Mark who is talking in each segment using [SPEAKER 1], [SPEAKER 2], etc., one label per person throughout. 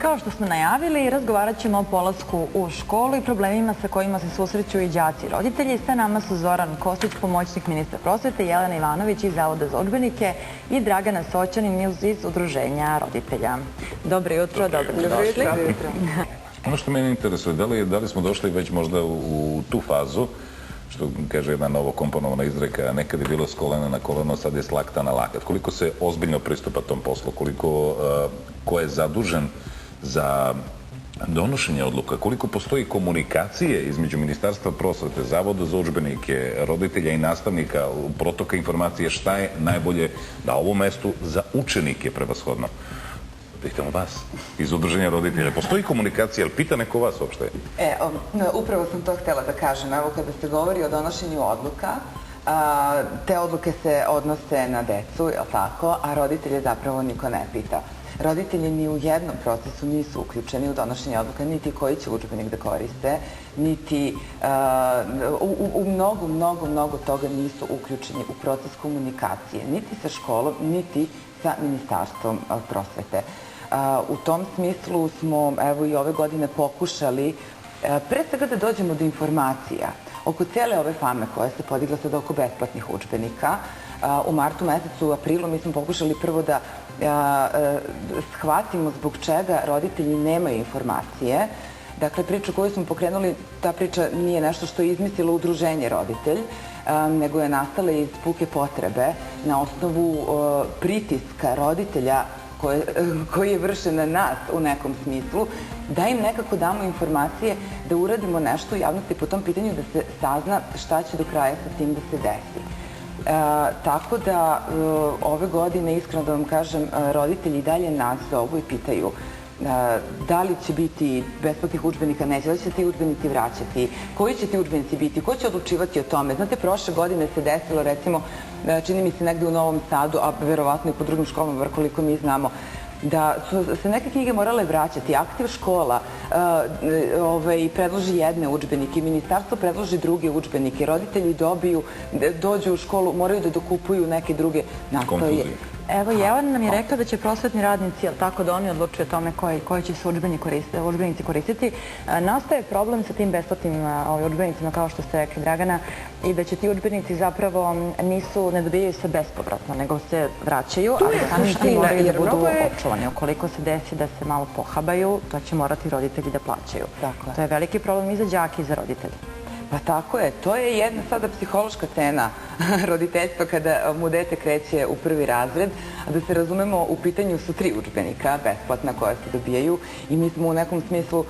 [SPEAKER 1] Kao što smo najavili, razgovarat ćemo o polasku u školu i problemima sa kojima se susreću i đaci i roditelji. Sa nama su Zoran Kostić, pomoćnik ministra prosvete, Jelena Ivanović iz Zavoda za udžbenike i Dragana Soćanin iz Udruženja roditelja. Dobro jutro, dobrodošli.
[SPEAKER 2] Ono što mene interesuje, da li smo došli već možda u tu fazu, što kaže jedna novo komponovana izreka, nekad je bilo s kolena na koleno, sad je s lakta na lakat. Koliko se ozbiljno pristupa tom poslu, ko je zadužen za donošenje odluka, koliko postoji komunikacije između Ministarstva prosvete, Zavoda za udžbenike, roditelja i nastavnika, protoka informacije, šta je najbolje na ovom mestu za učenike prevashodno? Pitamo vas, iz Udruženja roditelja. Postoji komunikacija, ali pita neko vas uopšte?
[SPEAKER 3] Upravo sam to htjela da kažem. Evo, kada se govori o donošenju odluka, te odluke se odnose na decu, je li tako, a roditelje zapravo niko ne pita. Roditelji ni u jednom procesu nisu uključeni u donošenje odluka, niti koji će udžbenik da koriste, niti u mnogo toga nisu uključeni u proces komunikacije, niti sa školom, niti sa Ministarstvom prosvete. U tom smislu smo, evo i ove godine, pokušali pre svega da dođemo do informacija oko cele ove fame koja se podigla sad oko besplatnih udžbenika. U martu mesecu, u aprilu mi smo pokušali prvo da shvatimo zbog čega roditelji nemaju informacije. Dakle, priču koju smo pokrenuli, ta priča nije nešto što je izmislilo Udruženje roditelj, nego je nastala iz puke potrebe na osnovu pritiska roditelja koji je vršen na nas u nekom smislu, da im nekako damo informacije, da uradimo nešto u javnosti po tom pitanju, da se sazna šta će do kraja sa tim da se desi. Tako da ove godine, iskreno da vam kažem, roditelji i dalje nas zovu i pitaju da li će biti besplatnih udžbenika, neće, da li će ti udžbenici vraćati, koji će ti udžbenici biti, ko će odlučivati o tome. Znate, prošle godine se desilo, recimo, čini mi se negde u Novom Sadu, a verovatno i po drugim školama, bar koliko mi znamo, da su se neke knjige morale vraćati. Aktiv škola predloži jedne udžbenike, ministarstvo predloži druge udžbenike, roditelji dođu u školu, moraju da dokupuju neke druge nastoje.
[SPEAKER 1] Evo, Jelena nam je rekla da će prosvetni radnici, tako da oni odlučuju o tome koji će se udžbenici koristiti. Nastaje problem sa tim besplatnim udžbenicima, kao što ste rekli, Dragana, i da će ti udžbenici zapravo ne dobijaju se bespovratno, nego se vraćaju, ali samim tim moraju da budu očuvani. Ukoliko se desi da se malo pohabaju, to će morati roditelji da plaćaju. To je veliki problem i za đake i za roditelje.
[SPEAKER 3] Pa tako je. To je jedna sada psihološka cena roditeljstva kada mu dete kreće u prvi razred. Da se razumemo, u pitanju su 3 udžbenika besplatna koja se dobijaju i mi smo u nekom smislu,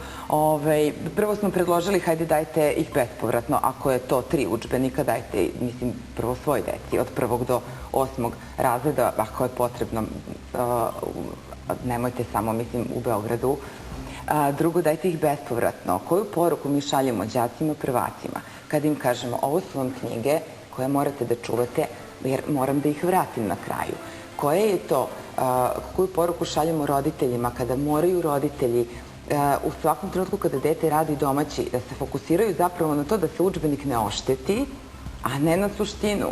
[SPEAKER 3] prvo smo predložili, hajde dajte ih bespovratno, ako je to 3 udžbenika, dajte, mislim, prvo svoj deci, od 1. do 8. razreda, ako je potrebno, nemojte samo, mislim, u Beogradu. Drugo, dajte ih bespovratno. Koju poruku mi šaljemo đacima, prvacima? Kada im kažemo, ovo su vam knjige koje morate da čuvate, jer moram da ih vratim na kraju. Koju poruku šaljemo roditeljima kada moraju roditelji u svakom trenutku kada dete radi domaći, da se fokusiraju zapravo na to da se udžbenik ne ošteti, a ne na suštinu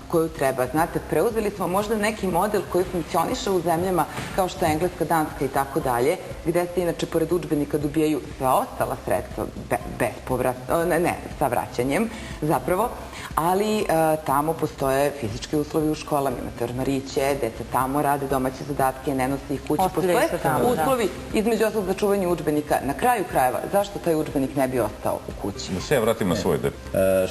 [SPEAKER 3] koju treba. Znate, preuzeli smo možda neki model koji funkcioniše u zemljama kao što je Engleska, Danska i tako dalje, gde se inače pored udžbenika dobijaju sva ostala sredstva bespovratno, ne, sa vraćanjem zapravo, ali tamo postoje fizički uslovi u školama, imate ormariće, deca tamo rade domaće zadatke, ne nose ih kući. Postoje uslovi između ostalog za čuvanje udžbenika. Na kraju krajeva, zašto taj udžbenik ne bi ostao u kući?
[SPEAKER 2] Da se ja vratim na svoj dete.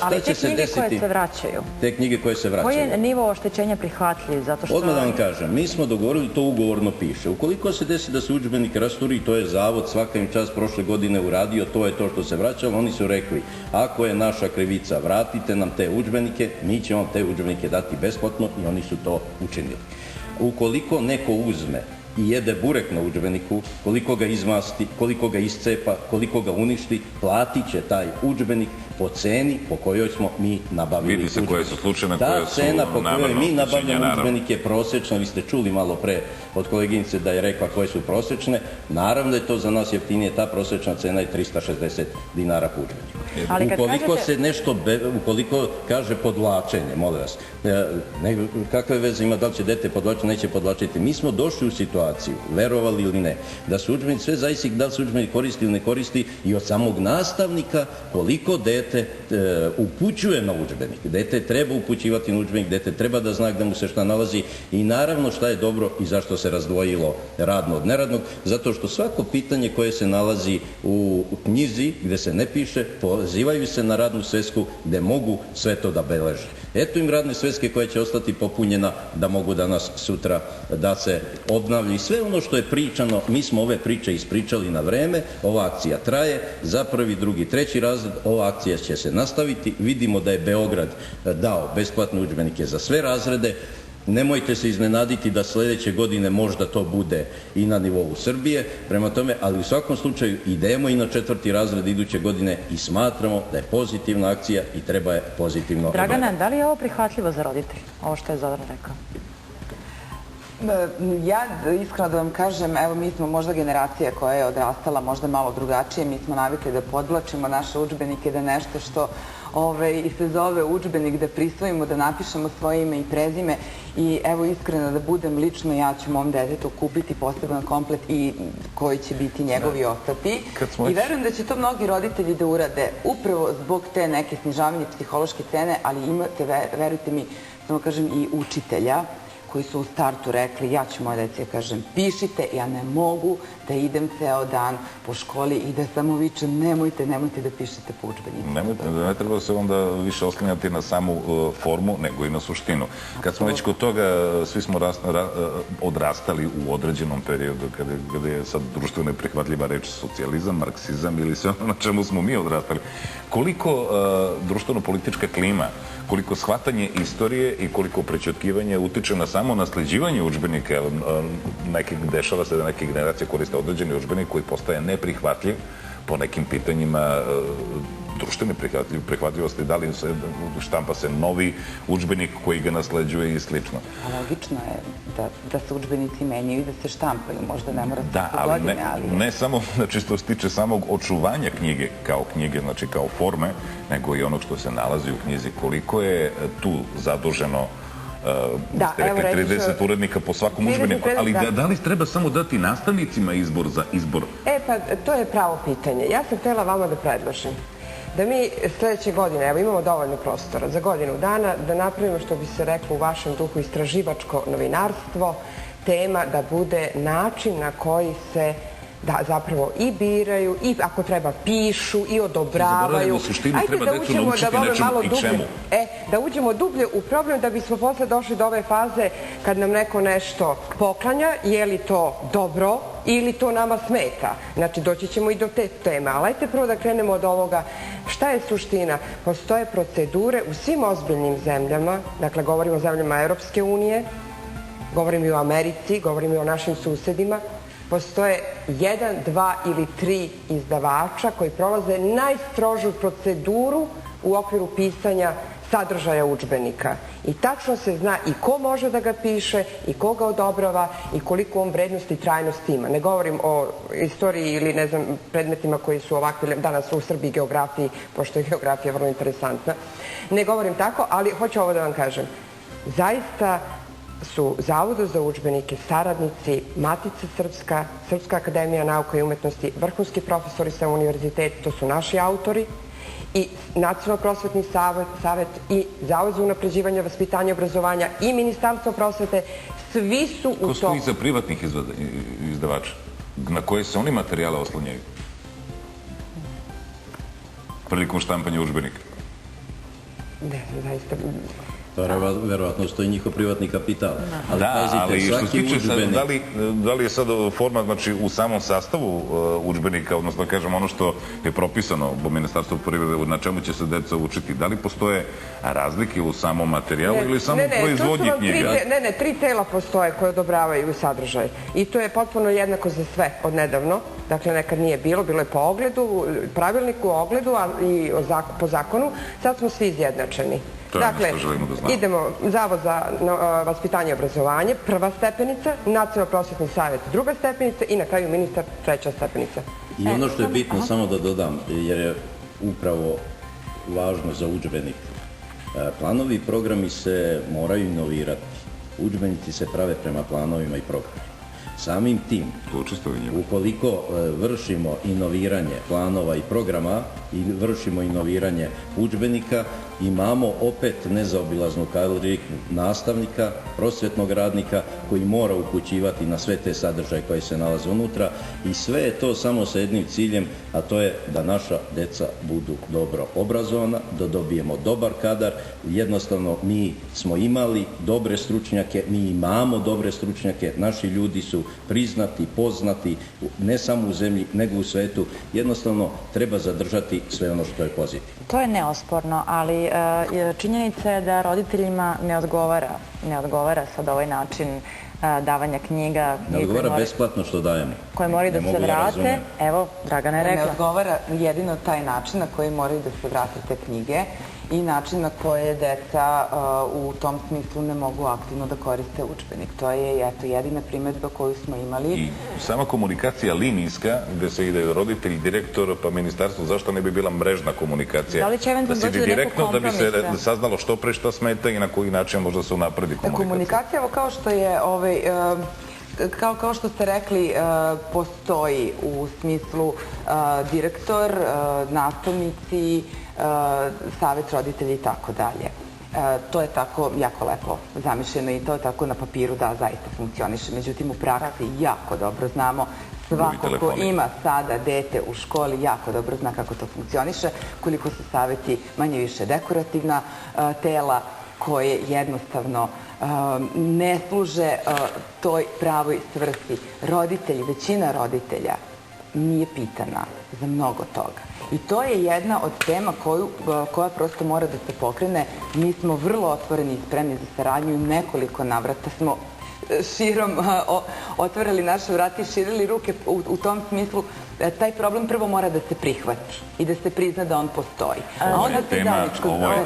[SPEAKER 1] Ali te knjige koje se vraćaju?
[SPEAKER 4] Te knjige koje se vraćaju.
[SPEAKER 1] Koji je nivo oštećenja prihvatljiv?
[SPEAKER 4] Odmah da vam kažem, mi smo dogovorili, to ugovorno piše. Ukoliko se desi da se udžbenik rasturi, to je Zavod svaka im čast prošle godine uradio, to je to što se vraćalo, oni su rekli, ako je naša krivica, vratite nam te udžbenike, mi ćemo vam te udžbenike dati besplatno i oni su to učinili. Ukoliko neko uzme i jede burek na udžbeniku, koliko ga izmasti, koliko ga iscepa, koliko ga uništi, platit će taj udžbenik po ceni po kojoj smo mi nabavili udžbenik.
[SPEAKER 2] Vidi se koje su slučajne, koje su
[SPEAKER 4] ta cena po kojoj mi nabavljamo udžbenik je prosječna, vi ste čuli malo pre od koleginice da je rekla koje su prosječne. Naravno da je to za nas jeftinije, ta prosječna cena je 360 dinara po udžbeniku. Ukoliko se nešto, ukoliko kaže podvlačenje, molim vas, kakve veze ima da li će dete podvlačiti, neće podvlačiti. Mi smo došli u situaciju, verovali ili ne, da su udžbenici, sve zavisi da li se udžbenik koristi ili ne koristi i od samog nastavnika koliko dete upućuje na udžbenik. Dete treba upućivati na udžbenik, dete treba da zna gde mu se šta nalazi i naravno šta je dobro i zašto se razdvojilo radno od neradnog, zato što svako pitanje koje se nalazi u knjizi gde se ne piše, pozivaju se na radnu svesku gde mogu sve to da beleže. Eto im radne sveske koja će ostati popunjena da mogu danas sutra da se obnavlja i sve ono što je pričano. Mi smo ove priče ispričali na vreme, ova akcija traje za 1., 2., 3. razred, ova akcija će se nastaviti. Vidimo da je Beograd dao besplatne udžbenike za sve razrede. Nemojte se iznenaditi da sledeće godine možda to bude i na nivou Srbije, prema tome, ali u svakom slučaju idemo i na 4. razred iduće godine i smatramo da je pozitivna akcija i treba je pozitivno gledati.
[SPEAKER 1] Dragana, da li je ovo prihvatljivo za roditelje, ovo što je Zoran rekao?
[SPEAKER 3] Ja iskreno da vam kažem, evo mi smo možda generacija koja je odrastala možda malo drugačije, mi smo navikli da podvlačimo naše udžbenike, da nešto što se zove udžbenik, da prisvojimo, da napišemo svoje ime i prezime i evo iskreno da budem lično, ja ću mom detetu kupiti poseban komplet i koji će biti njegovi ostati i verujem da će to mnogi roditelji da urade upravo zbog te neke snižavanje psihološke cene, ali imate, verujte mi, samo kažem i učitelja koji su u startu rekli, ja ću moje deci kažem, pišite, ja ne mogu da idem ceo dan po školi i da samo vičem, nemojte da pišete po udžbenicima.
[SPEAKER 2] Ne treba se onda više oslanjati na samu formu, nego i na suštinu. Kad smo već kod toga, svi smo odrastali u određenom periodu, kada je sad društveno neprihvatljiva reč socijalizam, marksizam ili sve ono na čemu smo mi odrastali. Koliko društveno-politička klima, koliko shvatanje istorije i koliko prećutkivanje utiče na samo nasleđivanje udžbenika. Dešava se da neke generacije koriste određeni udžbenik koji postaje neprihvatljiv po nekim pitanjima društvene prihvatljivosti, da li se štampa se novi udžbenik koji ga nasleđuje i slično.
[SPEAKER 3] Logično je da se udžbenici menjaju i da se štampaju, možda ne mora
[SPEAKER 2] da, ali ne samo što se tiče samog očuvanja knjige, znači kao forme, nego i onog što se nalazi u knjizi. Koliko je tu zaduženo 30 urednika po svakom udžbeniku, ali da li treba samo dati nastavnicima izbor za izbor?
[SPEAKER 5] Pa to je pravo pitanje. Ja sam htjela vama da predložim da mi sledeće godine, evo imamo dovoljno prostora, za godinu dana da napravimo, što bi se reklo u vašem duhu, istraživačko novinarstvo, tema da bude način na koji se da zapravo i biraju, i ako treba pišu, i odobravaju.
[SPEAKER 2] Ajde da uđemo malo dublje.
[SPEAKER 5] Da uđemo dublje u problem da bismo posle došli do ove faze kad nam neko nešto poklanja, je li to dobro ili to nama smeta. Znači doći ćemo i do te teme, ali ajte prvo da krenemo od ovoga. Šta je suština? Postoje procedure u svim ozbiljnim zemljama, dakle govorimo o zemljama Evropske unije, govorimo i o Americi, govorimo i o našim susedima. Postoje 1, 2 ili 3 izdavača koji prolaze najstrožu proceduru u okviru pisanja sadržaja udžbenika. I tačno se zna i ko može da ga piše, i ko ga odobrava, i koliko on vrednost i trajnost ima. Ne govorim o istoriji ili, ne znam, predmetima koji su ovakvi danas u Srbiji, geografiji, pošto je geografija vrlo interesantna. Ne govorim tako, ali hoću ovo da vam kažem. Zaista su Zavodu za udžbenike saradnici Matica Srpska, Srpska akademija nauka i umetnosti, vrhunski profesori sa univerziteta, to su naši autori, i Nacionalno prosvetni savet i Zavod za unapređivanje vaspitanja i obrazovanja i Ministarstvo prosvete, svi su u to.
[SPEAKER 2] Ko stoji iza privatnih izdavača? Na koje se oni materijale oslanjaju? Prilikom štampanja udžbenika?
[SPEAKER 5] Ne, zaista.
[SPEAKER 4] Verovatno stoji njihov privatni kapital.
[SPEAKER 2] Da, ali što se tiče, da li je sad forma, znači u samom sastavu udžbenika, odnosno kažem ono što je propisano po Ministarstvu privrede, na čemu će se deca učiti, da li postoje razlike u samom materijalu ili samo proizvodnji knjiga?
[SPEAKER 5] Ne, 3 tela postoje koje odobravaju sadržaj i to je potpuno jednako za sve od nedavno. Dakle, nekad nije bilo je po ogledu, pravilniku o ogledu i po zakonu. Sad smo svi izjednačeni.
[SPEAKER 2] To je ono
[SPEAKER 5] Dakle,
[SPEAKER 2] što želimo da znamo.
[SPEAKER 5] idemo Zavod za vaspitanje i obrazovanje, prva stepenica, Nacionalno prosvetni savjet, druga stepenica i na kraju ministar, treća stepenica.
[SPEAKER 4] I ono što je bitno, samo da dodam, jer je upravo važno za udžbenik. Planovi i programi se moraju inovirati. Udžbenici se prave prema planovima i programima. Samim tim, ukoliko vršimo inoviranje planova i programa i vršimo inoviranje udžbenika, imamo opet nezaobilaznu kariku nastavnika, prosvetnog radnika koji mora upućivati na sve te sadržaje koje se nalaze unutra i sve je to samo sa jednim ciljem, a to je da naša deca budu dobro obrazovana, da dobijemo dobar kadar. Jednostavno, mi smo imali dobre stručnjake, mi imamo dobre stručnjake, naši ljudi su priznati, poznati, ne samo u zemlji, nego u svetu. Jednostavno, treba zadržati sve ono što je pozitivno.
[SPEAKER 1] To je neosporno, ali činjenica je da roditeljima ne odgovara sad ovaj način davanja knjiga.
[SPEAKER 4] Ne odgovara besplatno što dajemo.
[SPEAKER 1] Koje moraju da se vrate. Evo, Dragana je rekla.
[SPEAKER 3] Ne odgovara jedino taj način na koji moraju da se vrate te knjige i način na koje deca u tom smislu ne mogu aktivno da koriste udžbenik. To je jedina primedba koju smo imali.
[SPEAKER 2] I sama komunikacija linijska, gde se ide roditelj, direktor, pa ministarstvo, zašto ne bi bila mrežna komunikacija?
[SPEAKER 1] Da li će eventualno doći do nekog kompromisa?
[SPEAKER 2] Da bi se saznalo što pre šta smeta i na koji način možda se unapredi komunikacija.
[SPEAKER 3] Komunikacija, evo kao što je kao što ste rekli, postoji u smislu direktor, nastavnici, savet roditelja i tako dalje. To je tako jako lepo zamišljeno i to je tako na papiru da zaista funkcioniše. Međutim, u praksi jako dobro znamo, svako ko ima sada dete u školi jako dobro zna kako to funkcioniše, koliko su saveti manje više dekorativna tela koje jednostavno ne služe toj pravoj svrsi. Roditelji, većina roditelja nije pitana za mnogo toga. I to je jedna od tema koja prosto mora da se pokrene. Mi smo vrlo otvoreni i spremni za saradnju i nekoliko navrata smo širom otvorili naše vrata i širili ruke u tom smislu. Taj problem prvo mora da se prihvati i da se prizna da on postoji.
[SPEAKER 2] Ovo je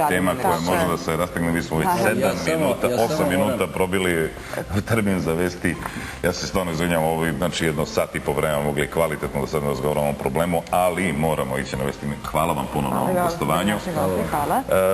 [SPEAKER 2] tema koja može da se rastegne. Mi smo već 8 minuta probili termin za vesti. Ja se stvarno izvinjam, ovo je jedno sat i po vremena mogli kvalitetno da sad razgovaramo o ovom problemu, ali moramo ići na vesti. Hvala vam puno na ovom gostovanju.
[SPEAKER 1] Hvala.